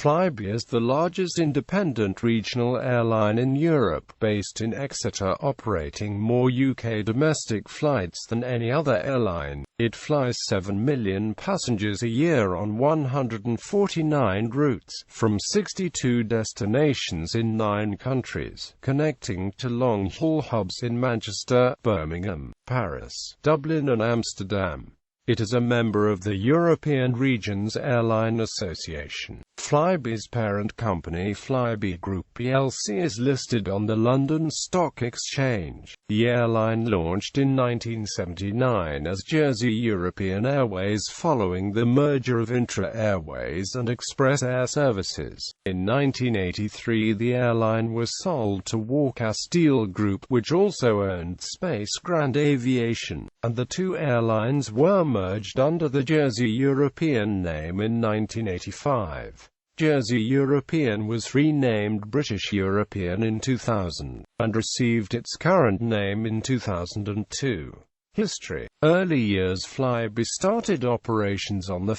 Flybe is the largest independent regional airline in Europe, based in Exeter, operating more UK domestic flights than any other airline. It flies 7 million passengers a year on 149 routes, from 62 destinations in 9 countries, connecting to long-haul hubs in Manchester, Birmingham, Paris, Dublin and Amsterdam. It is a member of the European Regions Airline Association. Flybe's parent company, Flybe Group PLC, is listed on the London Stock Exchange. The airline launched in 1979 as Jersey European Airways following the merger of Intra Airways and Express Air Services. In 1983, the airline was sold to Walker Steel Group, which also owned Space Grand Aviation, and the two airlines were merged under the Jersey European name in 1985. Jersey European was renamed British European in 2000, and received its current name in 2002. History. Early years. Flybe started operations on 1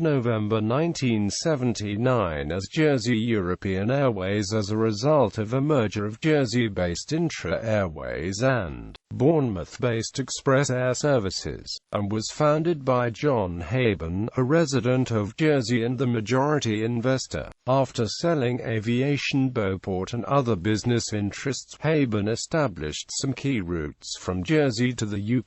November 1979 as Jersey European Airways as a result of a merger of Jersey-based Intra Airways and Bournemouth-based Express Air Services, and was founded by John Haben, a resident of Jersey and the majority investor. After selling Aviation Beauport and other business interests, Haben established some key routes from Jersey to the UK,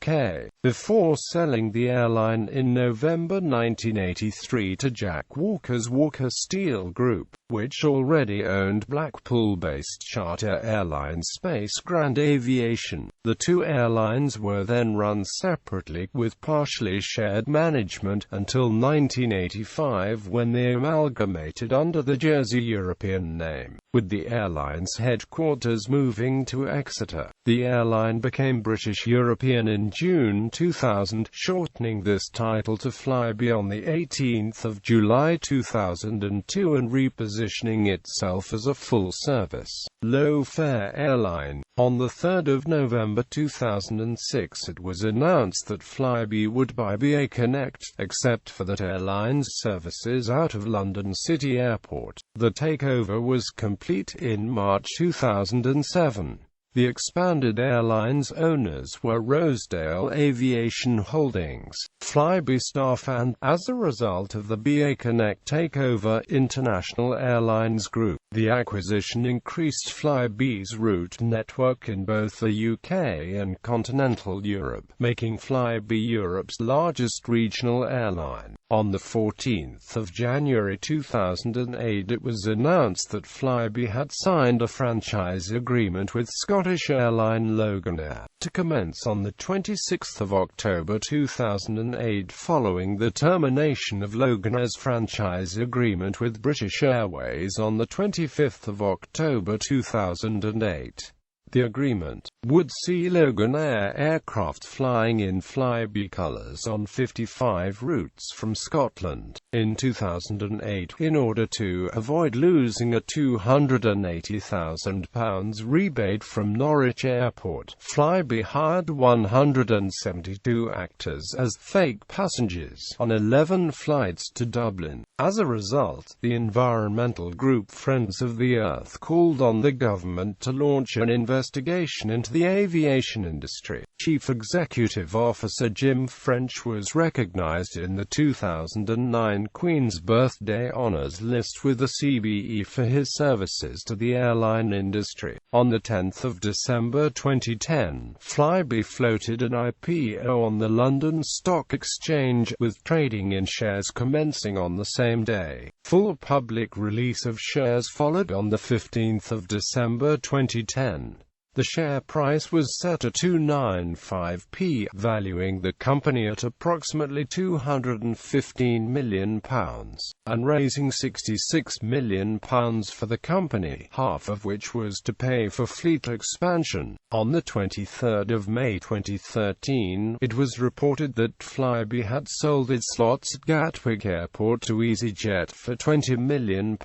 before selling the airline in November 1983 to Jack Walker's Walker Steel Group, which already owned Blackpool-based charter airline Space Grand Aviation. The two airlines were then run separately, with partially shared management, until 1985 when they amalgamated under the Jersey European name, with the airline's headquarters moving to Exeter. The airline became British European in June 2000, shortening this title to Flybe on 18 July 2002 and repositioning itself as a full-service, low-fare airline. On 3 November 2006 it was announced that Flybe would buy BA Connect, except for that airline's services out of London City Airport. The takeover was complete in March 2007. The expanded airline's owners were Rosedale Aviation Holdings, Flybe staff and, as a result of the BA Connect takeover, International Airlines Group. The acquisition increased Flybe's route network in both the UK and continental Europe, making Flybe Europe's largest regional airline. On 14 January 2008 it was announced that Flybe had signed a franchise agreement with Scottish airline Loganair, to commence on 26 October 2008 following the termination of Loganair's franchise agreement with British Airways on 25 October 2008. The agreement would see Loganair aircraft flying in Flybe colours on 55 routes from Scotland. In 2008, in order to avoid losing a £280,000 rebate from Norwich Airport, Flybe hired 172 actors as fake passengers on 11 flights to Dublin. As a result, the environmental group Friends of the Earth called on the government to launch an investigation into the aviation industry. Chief Executive Officer Jim French was recognized in the 2009 Queen's Birthday Honours list with the CBE for his services to the airline industry. On 10 December 2010, Flybe floated an IPO on the London Stock Exchange, with trading in shares commencing on the same day. Full public release of shares followed on 15 December 2010. The share price was set at 295p, valuing the company at approximately £215 million, and raising £66 million for the company, half of which was to pay for fleet expansion. On 23 May 2013, it was reported that Flybe had sold its slots at Gatwick Airport to EasyJet for £20 million,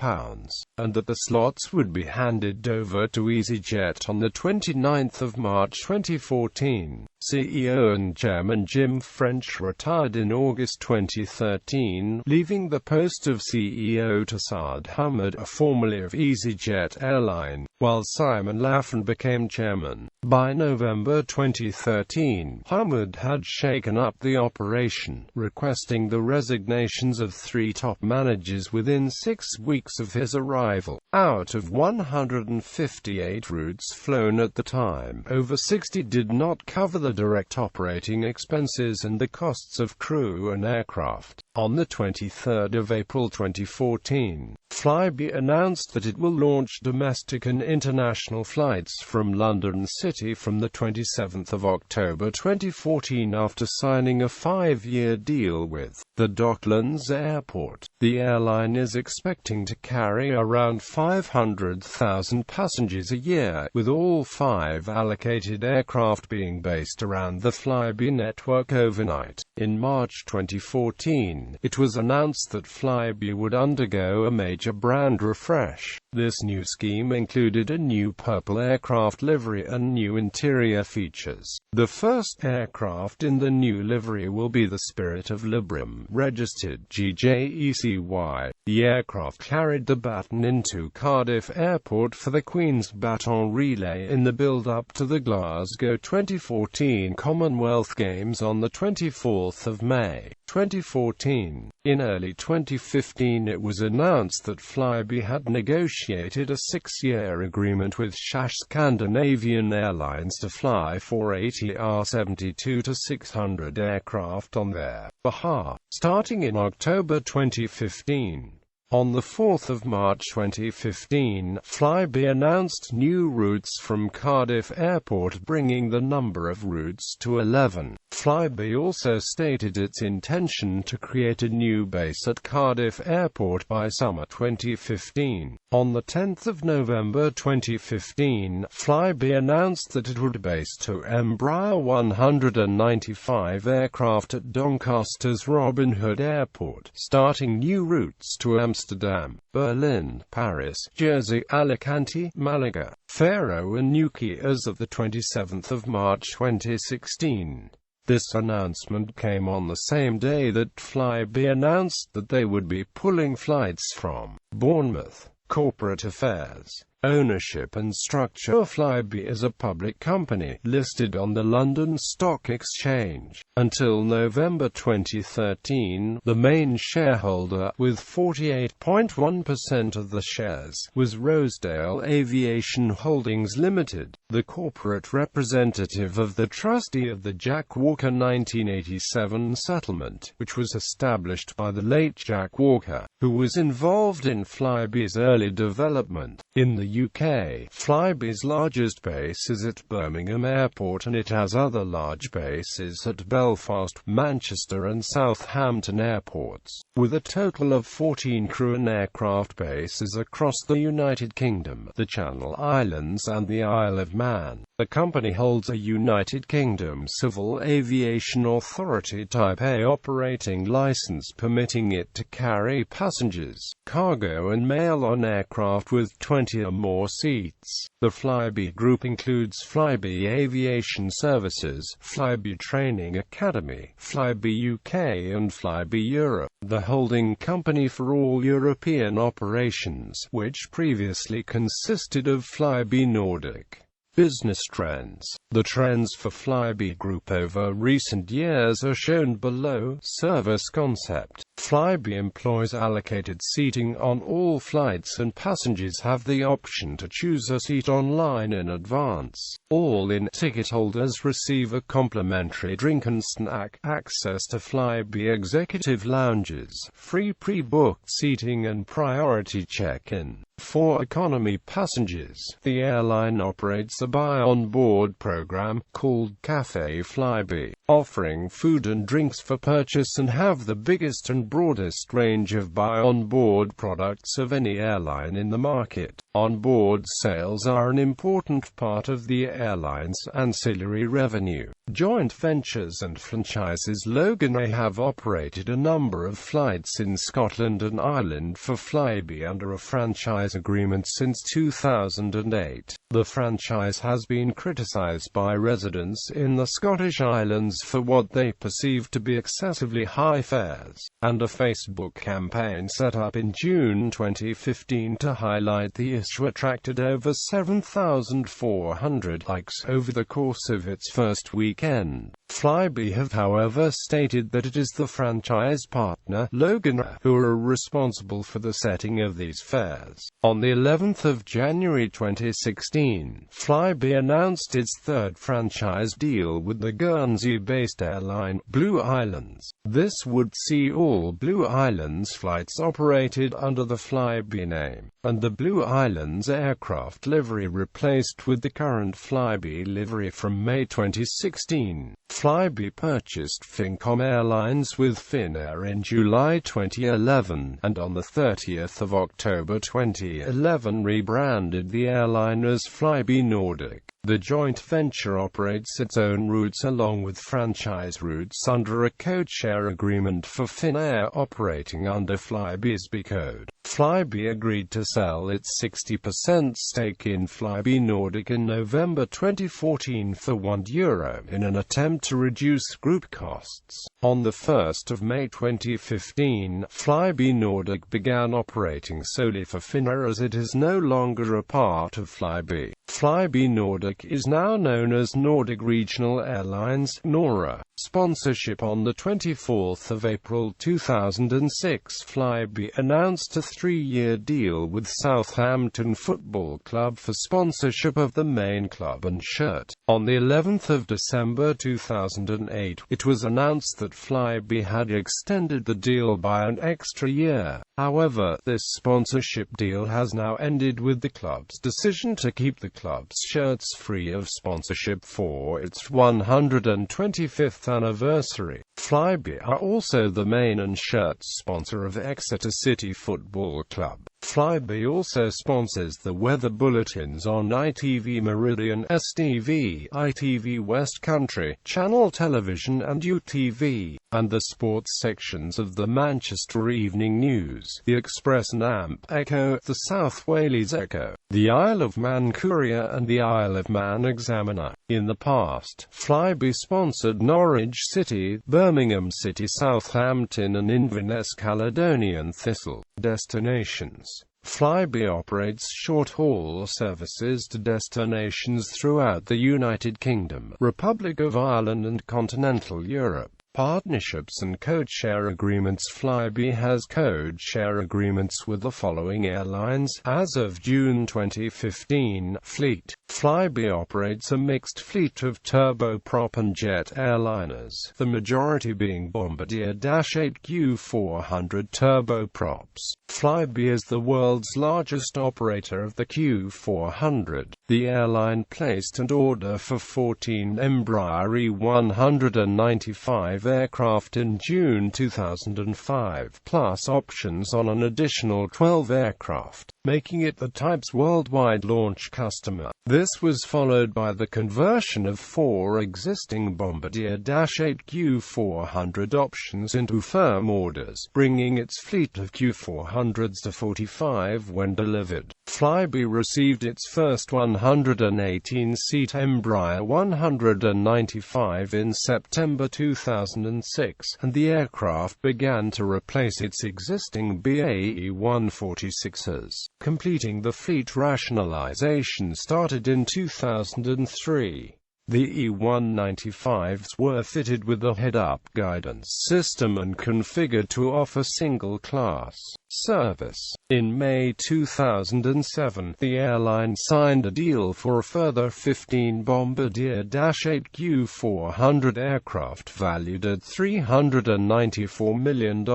and that the slots would be handed over to EasyJet on 29 March 2014. CEO and Chairman Jim French retired in August 2013, leaving the post of CEO to Saad Hamid, formerly of EasyJet Airline, while Simon Laffan became chairman. By November 2013, Hamid had shaken up the operation, requesting the resignations of 3 top managers within 6 weeks of his arrival. Out of 158 routes flown at the time, over 60 did not cover the direct operating expenses and the costs of crew and aircraft. On the 23rd of April 2014, Flybe announced that it will launch domestic and international flights from London City from the 27th of October 2014 after signing a 5-year deal with the Docklands Airport. The airline is expecting to carry around 500,000 passengers a year, with all 5 allocated aircraft being based around the Flybe network overnight. In March 2014, it was announced that Flybe would undergo a major brand refresh. This new scheme included a new purple aircraft livery and new interior features. The first aircraft in the new livery will be the Spirit of Liberum, registered GJECY. The aircraft carried the baton into Cardiff Airport for the Queen's Baton Relay in the build-up to the Glasgow 2014 Commonwealth Games on the 24th of May, 2014. In early 2015 it was announced that Flybe had negotiated a 6-year agreement with SAS Scandinavian Airlines to fly 480 R72-600 aircraft on their behalf, starting in October 2015. On the 4th of March 2015, Flybe announced new routes from Cardiff Airport, bringing the number of routes to 11. Flybe also stated its intention to create a new base at Cardiff Airport by summer 2015. On the 10th of November 2015, Flybe announced that it would base 2 Embraer 195 aircraft at Doncaster's Robin Hood Airport, starting new routes to Amsterdam, Berlin, Paris, Jersey, Alicante, Malaga, Faro and Newquay as of the 27th of March 2016. This announcement came on the same day that Flybe announced that they would be pulling flights from Bournemouth. Corporate affairs, ownership and structure. Flybe is a public company, listed on the London Stock Exchange. Until November 2013, the main shareholder, with 48.1% of the shares, was Rosedale Aviation Holdings Limited, the corporate representative of the trustee of the Jack Walker 1987 settlement, which was established by the late Jack Walker, who was involved in Flybe's early development. In the UK, Flybe's largest base is at Birmingham Airport, and it has other large bases at Belfast, Manchester and Southampton airports, with a total of 14 crew and aircraft bases across the United Kingdom, the Channel Islands and the Isle of Man. The company holds a United Kingdom Civil Aviation Authority Type A operating license, permitting it to carry passengers, cargo and mail on aircraft with 20 or more seats. The Flybe Group includes Flybe Aviation Services, Flybe Training Academy, Flybe UK and Flybe Europe, the holding company for all European operations, which previously consisted of Flybe Nordic. Business trends. The trends for Flybe Group over recent years are shown below. Service concept. Flybe employs allocated seating on all flights, and passengers have the option to choose a seat online in advance. All-in ticket holders receive a complimentary drink and snack, access to Flybe executive lounges, free pre-booked seating and priority check-in. For economy passengers, the airline operates a buy-on-board program, called Café Flybe, offering food and drinks for purchase, and have the biggest and broadest range of buy-on-board products of any airline in the market. On-board sales are an important part of the airline's ancillary revenue. Joint ventures and franchises. Logan have operated a number of flights in Scotland and Ireland for Flybe under a franchise agreement since 2008. The franchise franchise has been criticised by residents in the Scottish Islands for what they perceive to be excessively high fares, and a Facebook campaign set up in June 2015 to highlight the issue attracted over 7,400 likes over the course of its first weekend. Flybe have however stated that it is the franchise partner, Loganair, who are responsible for the setting of these fares. On the 11th of January 2016, Flybe announced its third franchise deal with the Guernsey-based airline, Blue Islands. This would see all Blue Islands flights operated under the Flybe name, and the Blue Islands aircraft livery replaced with the current Flybe livery from May 2016. Flybe purchased Fincom Airlines with Finnair in July 2011, and on the 30th of October 2011 rebranded the airline as Flybe Nordic. The joint venture operates its own routes along with franchise routes under a codeshare agreement for Finnair operating under Flybe's B code. Flybe agreed to sell its 60% stake in Flybe Nordic in November 2014 for €1 in an attempt to reduce group costs. On the 1st of May 2015, Flybe Nordic began operating solely for Finnair as it is no longer a part of Flybe. Flybe Nordic is now known as Nordic Regional Airlines (NORA). Sponsorship. On the 24th of April 2006, Flybe announced a 3-year deal with Southampton Football Club for sponsorship of the main club and shirt. On the 11th of December 2008, it was announced that Flybe had extended the deal by an extra year. However, this sponsorship deal has now ended with the club's decision to keep the club's shirts free of sponsorship for its 125th anniversary. Flybe are also the main and shirt sponsor of Exeter City Football Club. Flybe also sponsors the weather bulletins on ITV Meridian, STV, ITV West Country, Channel Television and UTV, and the sports sections of the Manchester Evening News, the Express Namp Echo, the South Wales Echo, the Isle of Man Courier and the Isle of Man Examiner. In the past, Flybe sponsored Norwich City, Birmingham City, Southampton and Inverness Caledonian Thistle. Destinations. Flybe operates short-haul services to destinations throughout the United Kingdom, Republic of Ireland and continental Europe. Partnerships and codeshare agreements. Flybe has codeshare agreements with the following airlines. As of June 2015, Fleet. Flybe operates a mixed fleet of turboprop and jet airliners, the majority being Bombardier-8 Q400 turboprops. Flybe is the world's largest operator of the Q400. The airline placed an order for 14 Embraer E195 aircraft in June 2005, plus options on an additional 12 aircraft, making it the type's worldwide launch customer. This was followed by the conversion of 4 existing Bombardier-8 Q400 options into firm orders, bringing its fleet of Q400s to 45 when delivered. Flybe received its first 118-seat Embraer 195 in September 2006, and the aircraft began to replace its existing BAE 146s. Completing the fleet rationalization started in 2003. The E195s were fitted with a head-up guidance system and configured to offer single-class service. In May 2007, the airline signed a deal for a further 15 Bombardier-8 Q400 aircraft valued at $394 million,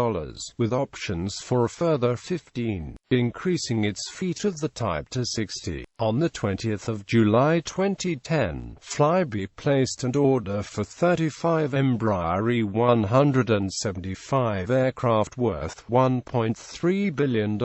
with options for a further 15, increasing its fleet of the type to 60. On the 20th of July 2010, Flybe placed an order for 35 Embraer E175 aircraft worth $1.3 billion,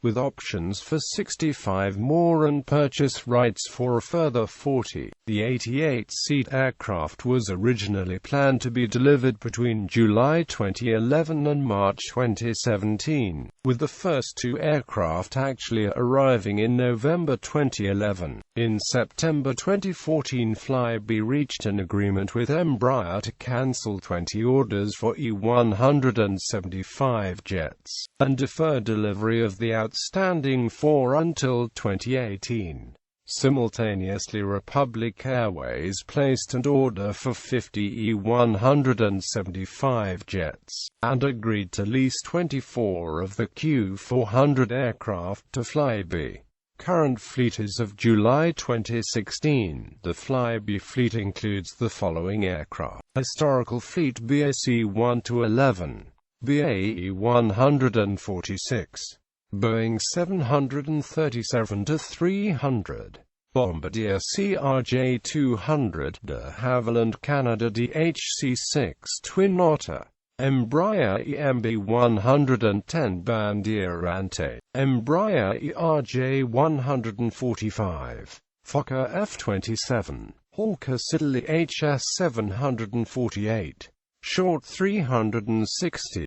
with options for 65 more and purchase rights for a further 40. The 88-seat aircraft was originally planned to be delivered between July 2011 and March 2017. with the first two aircraft actually arriving in November 2011. In September 2014, Flybe reached an agreement with Embraer to cancel 20 orders for E175 jets, and defer delivery of the outstanding 4 until 2018. Simultaneously, Republic Airways placed an order for 50 E175 jets, and agreed to lease 24 of the Q400 aircraft to Flybe. Current fleet is of July 2016. The Flybe fleet includes the following aircraft: historical fleet BAC 1-11, BAE 146, Boeing 737-300, Bombardier CRJ-200, de Havilland Canada DHC-6 Twin Otter, Embraer EMB 110 Bandierante, Embraer ERJ-145, Fokker F-27, Hawker Siddeley HS-748, Short 360,